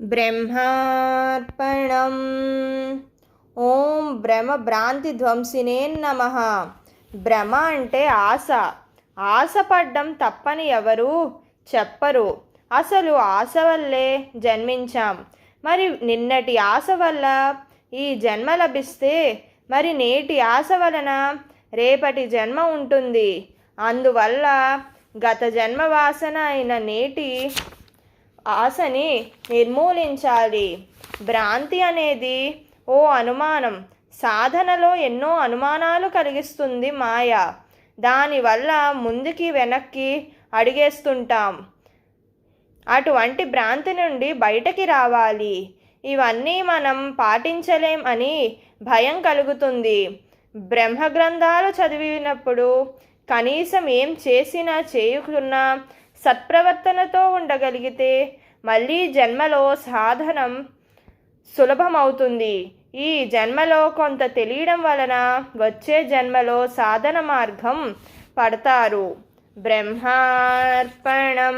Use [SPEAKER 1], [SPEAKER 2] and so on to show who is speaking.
[SPEAKER 1] బ్రహ్మార్పణం. ఓం భ్రమ భ్రాంతి ధ్వంసినే నమః. భ్రమ అంటే ఆశ. ఆశపడ్డం తప్పని ఎవరు చెప్పరు. అసలు ఆశ వల్లే జన్మించాం. మరి నిన్నటి ఆశ వల్ల ఈ జన్మ లభిస్తే మరి నేటి ఆశ వలన రేపటి జన్మ ఉంటుంది. అందువల్ల గత జన్మ వాసన అయిన నేటి ఆశని నిర్మూలించాలి. భ్రాంతి అనేది ఓ అనుమానం. సాధనలో ఎన్నో అనుమానాలు కలిగిస్తుంది మాయ. దానివల్ల ముందుకి వెనక్కి అడిగేస్తుంటాం. అటువంటి భ్రాంతి నుండి బయటకి రావాలి. ఇవన్నీ మనం పాటించలేం అని భయం కలుగుతుంది. బ్రహ్మగ్రంథాలు చదివినప్పుడు కనీసం ఏం చేసినా చేయకున్నా సత్ప్రవర్తనతో ఉండగలిగితే మళ్ళీ జన్మలో సాధనం సులభమవుతుంది. ఈ జన్మలో కొంత తెలియడం వలన వచ్చే జన్మలో సాధన మార్గం పడతారు. బ్రహ్మార్పణం.